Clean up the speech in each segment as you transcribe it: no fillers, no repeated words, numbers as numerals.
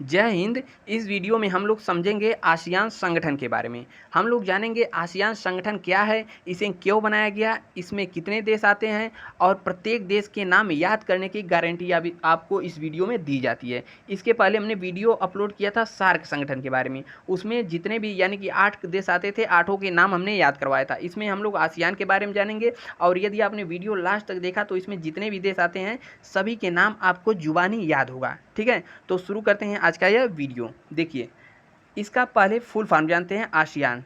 जय हिंद। इस वीडियो में हम लोग समझेंगे आसियान संगठन के बारे में। हम लोग जानेंगे आसियान संगठन क्या है, इसे क्यों बनाया गया, इसमें कितने देश आते हैं और प्रत्येक देश के नाम याद करने की गारंटी अभी आपको इस वीडियो में दी जाती है। इसके पहले हमने वीडियो अपलोड किया था सार्क संगठन के बारे में, उसमें जितने भी यानी कि 8 देश आते थे, 8 के नाम हमने याद करवाया था। इसमें हम लोग आसियान के बारे में जानेंगे और यदि आपने वीडियो लास्ट तक देखा तो इसमें जितने भी देश आते हैं सभी के नाम आपको जुबानी याद होगा। ठीक है, तो शुरू करते हैं आज का यह वीडियो। देखिए, इसका पहले फुल फॉर्म जानते हैं। आसियान,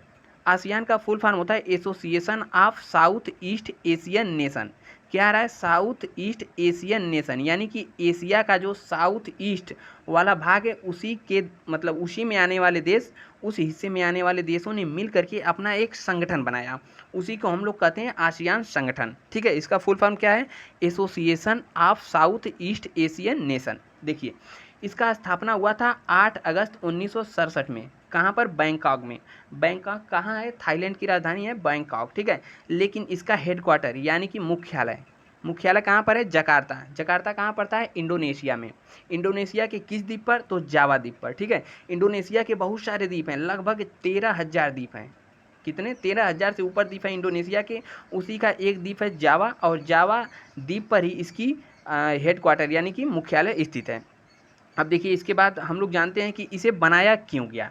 आसियान का फुल फॉर्म होता है association of south east Asian nation. क्या रहा है? साउथ ईस्ट एशियन नेशन, यानी कि एशिया का जो साउथ ईस्ट वाला भाग है उसी के मतलब उसी में आने वाले देश, उस हिस्से में आने वाले देशों ने मिल करके अपना एक संगठन बनाया, उसी को हम लोग कहते हैं आसियान संगठन। ठीक है, इसका फुल फॉर्म क्या है? Association of south east Asian nation. देखिए, इसका स्थापना हुआ था 8 अगस्त 1967 में। कहाँ पर? बैंकॉक में। बैंकॉक कहाँ है? थाईलैंड की राजधानी है बैंकॉक। ठीक है, लेकिन इसका हेडक्वार्टर यानी कि मुख्यालय, मुख्यालय कहाँ पर है? जकार्ता। जकार्ता कहाँ पड़ता है? इंडोनेशिया में। इंडोनेशिया के किस द्वीप पर? तो जावा द्वीप पर। ठीक है, इंडोनेशिया के बहुत सारे द्वीप हैं, लगभग 13,000 द्वीप हैं। कितने? 13,000 से ऊपर द्वीप हैं इंडोनेशिया के। उसी का एक द्वीप है जावा, और जावा द्वीप पर ही इसकी हेडक्वार्टर यानी कि मुख्यालय स्थित है। अब देखिए, इसके बाद हम लोग जानते हैं कि इसे बनाया क्यों गया।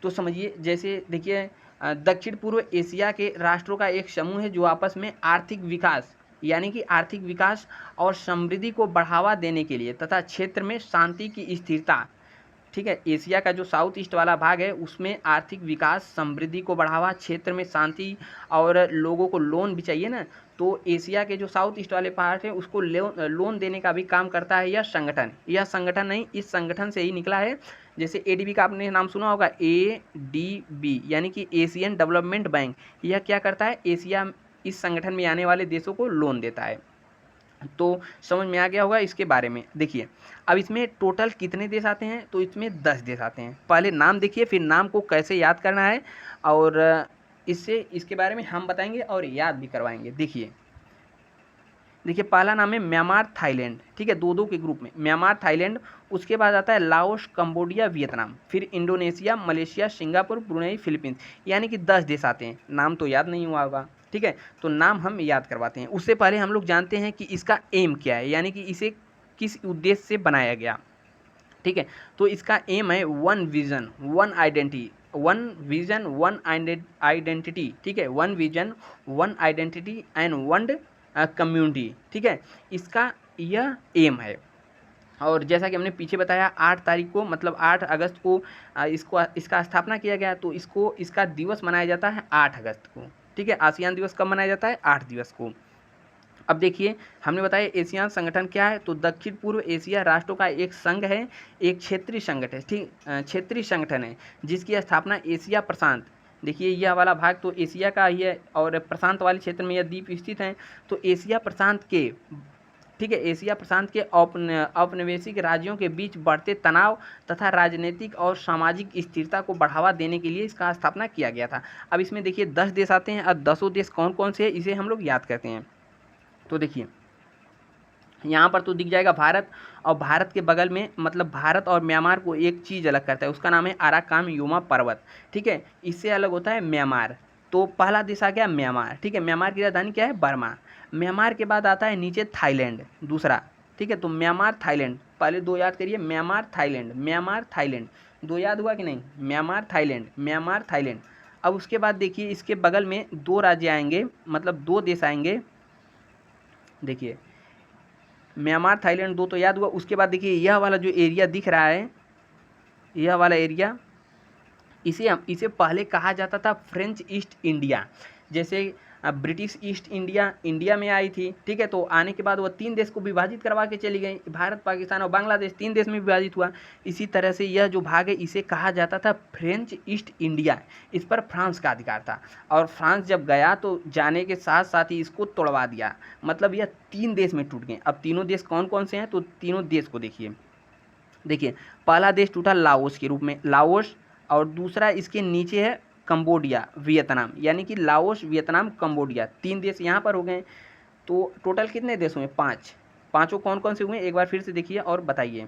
तो समझिए, जैसे देखिए, दक्षिण पूर्व एशिया के राष्ट्रों का एक समूह है जो आपस में आर्थिक विकास यानी कि आर्थिक विकास और समृद्धि को बढ़ावा देने के लिए तथा क्षेत्र में शांति की स्थिरता। ठीक है, एशिया का जो साउथ ईस्ट वाला भाग है उसमें आर्थिक विकास, समृद्धि को बढ़ावा, क्षेत्र में शांति और लोगों को लोन भी चाहिए ना, तो एशिया के जो साउथ ईस्ट वाले पार्ट है उसको लोन देने का भी काम करता है यह संगठन। यह संगठन नहीं, इस संगठन से ही निकला है। जैसे एडीबी का आपने नाम सुना होगा, एडीबी यानी कि एशियन डेवलपमेंट बैंक। यह क्या करता है? एशिया, इस संगठन में आने वाले देशों को लोन देता है। तो समझ में आ गया होगा इसके बारे में। देखिए, अब इसमें टोटल कितने देश आते हैं? तो इसमें 10 देश आते हैं। पहले नाम देखिए, फिर नाम को कैसे याद करना है और इससे इसके बारे में हम बताएंगे और याद भी करवाएंगे। देखिए देखिए, पहला नाम है म्यांमार थाईलैंड। ठीक है, दो दो के ग्रुप में, म्यांमार थाईलैंड। उसके बाद आता है लाओस, कंबोडिया, वियतनाम, फिर Indonesia, Malaysia, Singapore, Brunei, Philippines. यानी कि 10 देश आते हैं। नाम तो याद नहीं हुआ होगा। ठीक है, तो नाम हम याद करवाते हैं। उससे पहले हम लोग जानते हैं कि इसका एम क्या है, यानी कि इसे किस उद्देश्य से बनाया गया। ठीक है, तो इसका एम है one vision one identity, one vision one identity. ठीक है, one vision one identity and one community. ठीक है, इसका यह एम है। और जैसा कि हमने पीछे बताया, 8 तारीख को मतलब 8 अगस्त को इसको इसका स्थापना किया गया। तो इसका दिवस मनाया जाता है 8 अगस्त को। ठीक है, आसियान दिवस कब मनाया जाता है? 8 दिवस को। अब देखिए, हमने बताया एशियान संगठन क्या है, तो दक्षिण पूर्व एशिया राष्ट्रों का एक संघ है, एक क्षेत्रीय संगठन है। ठीक, क्षेत्रीय संगठन है जिसकी स्थापना एशिया प्रशांत, देखिए यह वाला भाग तो एशिया का ही है और प्रशांत वाले क्षेत्र में यह द्वीप स्थित है। तो एशिया प्रशांत के, ठीक है, एशिया प्रशांत के औपनिवेशिक राज्यों के बीच बढ़ते तनाव तथा राजनीतिक और सामाजिक स्थिरता को बढ़ावा देने के लिए इसका स्थापना किया गया था। अब इसमें देखिए 10 देश आते हैं। अब 10 देश कौन कौन से हैं इसे हम लोग याद करते हैं। तो देखिए, यहाँ पर तो दिख जाएगा भारत, और भारत के बगल में मतलब भारत और म्यांमार को एक चीज़ अलग करता है, उसका नाम है अराकान युमा पर्वत। ठीक है, इससे अलग होता है म्यांमार। तो पहला देश आ गया म्यांमार। ठीक है, म्यांमार की राजधानी क्या है? बर्मा। म्यांमार के बाद आता है नीचे थाईलैंड, दूसरा। ठीक है, तो म्यांमार थाईलैंड, पहले दो याद करिए, म्यांमार थाईलैंड, म्यांमार थाईलैंड। दो याद हुआ कि नहीं? Myanmar Thailand, Myanmar Thailand. अब उसके बाद देखिए, इसके बगल में दो राज्य आएंगे, मतलब दो देश आएंगे। देखिए, म्यांमार थाईलैंड दो तो याद हुआ। उसके बाद देखिए, यह वाला जो एरिया दिख रहा है, यह वाला एरिया, इसे पहले कहा जाता था फ्रेंच ईस्ट इंडिया। जैसे ब्रिटिश ईस्ट इंडिया इंडिया में आई थी। ठीक है, तो आने के बाद वह 3 देश को विभाजित करवा के चली गई, भारत, पाकिस्तान और बांग्लादेश 3 देश में विभाजित हुआ। इसी तरह से यह जो भाग है इसे कहा जाता था फ्रेंच ईस्ट इंडिया। इस पर फ्रांस का अधिकार था, और फ्रांस जब गया तो जाने के साथ साथ ही इसको तोड़वा दिया। मतलब यह 3 देश में टूट गए। अब तीनों देश कौन कौन से हैं? तो तीनों देश को देखिए। देखिए, पहला देश टूटा लाओस के रूप में, लाओस, और दूसरा इसके नीचे है कंबोडिया, वियतनाम, यानी कि लाओस, वियतनाम, कंबोडिया, 3 देश यहाँ पर हो गए। तो टोटल कितने देश हुए? 5। पांचों कौन कौन से हुए एक बार फिर से देखिए और बताइए।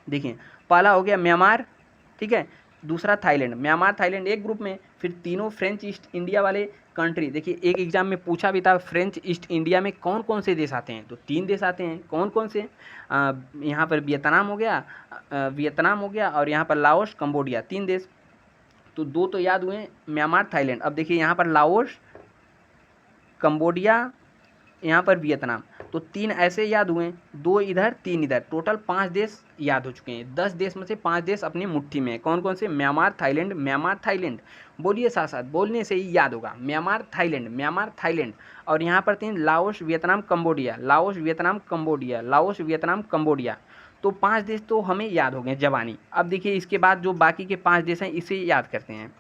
देखिए पहला हो गया म्यांमार, ठीक है, दूसरा थाईलैंड। म्यांमार थाईलैंड एक ग्रुप में, फिर तीनों फ्रेंच ईस्ट इंडिया वाले कंट्री। देखिए एक एग्जाम में पूछा भी था फ्रेंच ईस्ट इंडिया में कौन कौन से देश आते हैं, तो 3 देश आते हैं। कौन कौन से? यहाँ पर वियतनाम हो गया, और यहाँ पर लाओस, कंबोडिया, 3 देश। तो 2 तो याद हुए, म्यांमार थाईलैंड। अब देखिए यहाँ पर लाओस, कंबोडिया, यहाँ पर वियतनाम, तो 3 ऐसे याद हुए, 2 इधर 3 इधर, टोटल 5 देश याद हो चुके हैं। 10 देश में से 5 देश अपनी मुट्ठी में है। कौन कौन से? Myanmar Thailand, Myanmar Thailand. बोलिए साथ साथ, बोलने से ही याद होगा, म्यांमार थाईलैंड, म्यांमार थाईलैंड। और यहाँ पर 3 Laos, Vietnam, Cambodia, Laos, Vietnam, Cambodia, Laos, Vietnam, Cambodia. तो 5 देश तो हमें याद हो गए जबानी। अब देखिए इसके बाद जो बाकी के 5 देश हैं इसे याद करते हैं।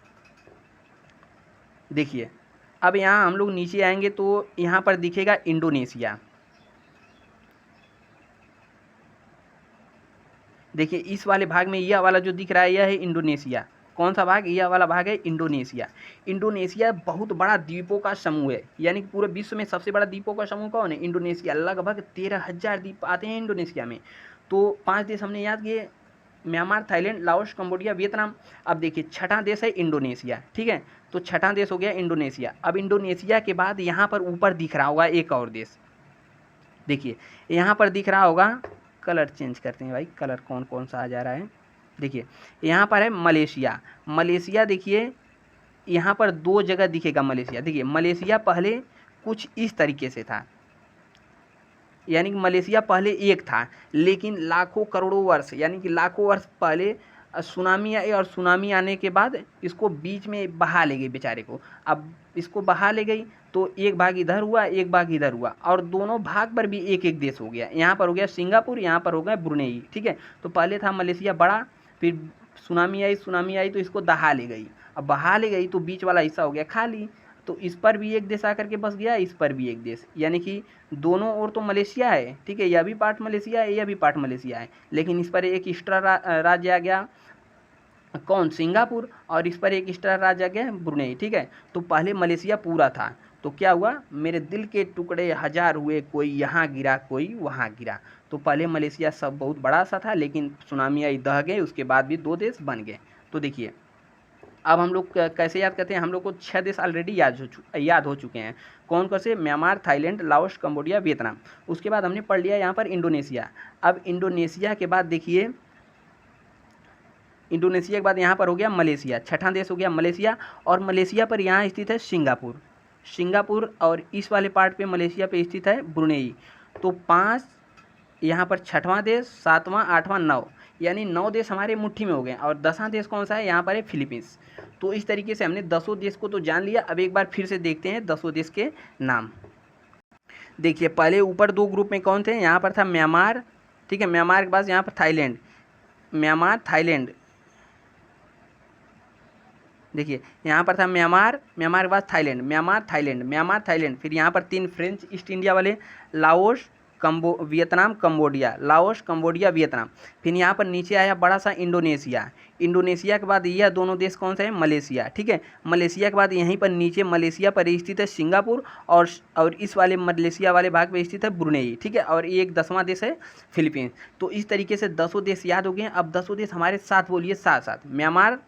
देखिए अब यहाँ हम लोग नीचे आएंगे तो यहाँ पर दिखेगा इंडोनेशिया। देखिए इस वाले भाग में यह वाला जो दिख रहा है यह है इंडोनेशिया। कौन सा भाग? यह वाला भाग है इंडोनेशिया। इंडोनेशिया बहुत बड़ा द्वीपों का समूह है, यानी कि पूरे विश्व में सबसे बड़ा द्वीपों का समूह कौन है? इंडोनेशिया। लगभग 13,000 द्वीप आते हैं इंडोनेशिया में। तो 5 देश हमने याद किए, Myanmar, Thailand, Laos, Cambodia, Vietnam. अब देखिए छठा देश है इंडोनेशिया, ठीक है, तो छठा देश हो गया इंडोनेशिया। अब इंडोनेशिया के बाद यहाँ पर ऊपर दिख रहा होगा एक और देश। देखिए यहाँ पर दिख रहा होगा, कलर चेंज करते हैं भाई, कलर कौन कौन सा आ जा रहा है। देखिए यहाँ पर है मलेशिया। मलेशिया देखिए यहाँ पर 2 जगह दिखेगा मलेशिया। देखिए मलेशिया पहले कुछ इस तरीके से था, यानी कि मलेशिया पहले एक था, लेकिन लाखों करोड़ों वर्ष, यानी कि लाखों वर्ष पहले सुनामी आई, और सुनामी आने के बाद इसको बीच में बहा ले गई बेचारे को। अब इसको बहा ले गई तो एक भाग इधर हुआ, एक भाग इधर हुआ, और दोनों भाग पर भी एक एक देश हो गया। यहाँ पर हो गया सिंगापुर, यहाँ पर हो गया ब्रुनेई, ठीक है। तो पहले था मलेशिया बड़ा, फिर सुनामी आई तो इसको दहा ले गई। अब बहा ले गई तो बीच वाला हिस्सा हो गया खाली, तो इस पर भी एक देश आकर के बस गया, इस पर भी एक देश, यानी कि दोनों ओर तो मलेशिया है, ठीक है, यह भी पार्ट मलेशिया है, यह भी पार्ट मलेशिया है, लेकिन इस पर एक एक्स्ट्रा राज्य आ गया, कौन? सिंगापुर। और इस पर एक एक्स्ट्रा राज्य आ गया ब्रुनेई, ठीक है। तो पहले मलेशिया पूरा था, तो क्या हुआ? मेरे दिल के टुकड़े हजार हुए, कोई यहाँ गिरा कोई वहाँ गिरा। तो पहले मलेशिया सब बहुत बड़ा सा था, लेकिन सुनामी आई, दह गए, उसके बाद भी 2 देश बन गए। तो देखिए अब हम लोग कैसे याद करते हैं? हम लोग को 6 देश ऑलरेडी याद हो चुके हैं। कौन कौन से? Myanmar, Thailand, Laos, Cambodia, Vietnam. उसके बाद हमने पढ़ लिया यहाँ पर इंडोनेशिया। अब इंडोनेशिया के बाद देखिए, इंडोनेशिया के बाद यहाँ पर हो गया मलेशिया, छठा देश हो गया मलेशिया। और मलेशिया पर यहाँ स्थित है सिंगापुर, और इस वाले पार्ट पे मलेशिया पे स्थित है ब्रुनेई। तो 5 यहाँ पर छठवां देश, 7वां, 8वां, 9, यानी 9 देश हमारे मुट्ठी में हो गए। और 10वां देश कौन सा है? यहाँ पर है फिलीपींस। तो इस तरीके से हमने 10 देश को तो जान लिया। अब एक बार फिर से देखते हैं 10 देश के नाम। देखिए पहले ऊपर 2 ग्रुप में कौन थे? यहाँ पर था म्यांमार, ठीक है, म्यांमार के बाद यहाँ पर थाईलैंड, म्यांमार, थाईलैंड। देखिए यहाँ पर था म्यांमार के बाद थाईलैंड, म्यांमार, थाईलैंड। फिर यहाँ पर 3 फ्रेंच ईस्ट इंडिया वाले, Laos, Vietnam, Cambodia, Laos, Cambodia, Vietnam. फिर यहाँ पर नीचे आया बड़ा सा इंडोनेशिया के बाद यह दोनों देश कौन सा है? मलेशिया, ठीक है। मलेशिया के बाद यहीं पर नीचे मलेशिया पर स्थित है सिंगापुर, और इस वाले मलेशिया वाले भाग पर स्थित है ब्रुनेई, ठीक है। और एक 10वां देश है फिलीपींस। तो इस तरीके से 10 देश याद हो गए। अब 10 देश हमारे साथ बोलिए, साथ साथ, Myanmar,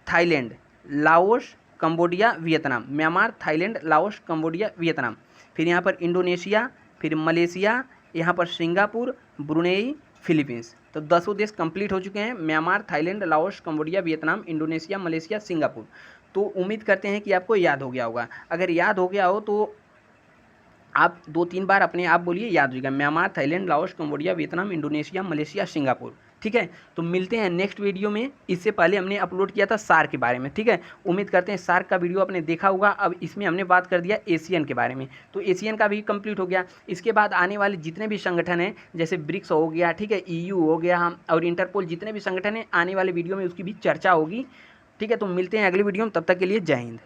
Thailand, Laos, Cambodia, Vietnam, Myanmar, Thailand, Laos, Cambodia, Vietnam. फिर यहाँ पर इंडोनेशिया, फिर मलेशिया, यहाँ पर सिंगापुर, ब्रुनेई, फिलीपींस। तो 10 देश कंप्लीट हो चुके हैं, Myanmar, Thailand, Laos, Cambodia, Vietnam, Indonesia, Malaysia, Singapore. तो उम्मीद करते हैं कि आपको याद हो गया होगा। अगर याद हो गया हो तो आप 2-3 बार अपने आप बोलिए, याद हो जाएगा। Myanmar, Thailand, Laos, Cambodia, Vietnam, Indonesia, Malaysia, Singapore, ठीक है। तो मिलते हैं नेक्स्ट वीडियो में। इससे पहले हमने अपलोड किया था सार्क के बारे में, ठीक है। उम्मीद करते हैं सार्क का वीडियो आपने देखा होगा। अब इसमें हमने बात कर दिया एशियन के बारे में, तो एशियन का भी कंप्लीट हो गया। इसके बाद आने वाले जितने भी संगठन हैं, जैसे ब्रिक्स हो गया, ठीक है, EU हो गया, और इंटरपोल, जितने भी संगठन हैं, आने वाले वीडियो में उसकी भी चर्चा होगी, ठीक है। तो मिलते हैं अगली वीडियो में, तब तक के लिए जय हिंद।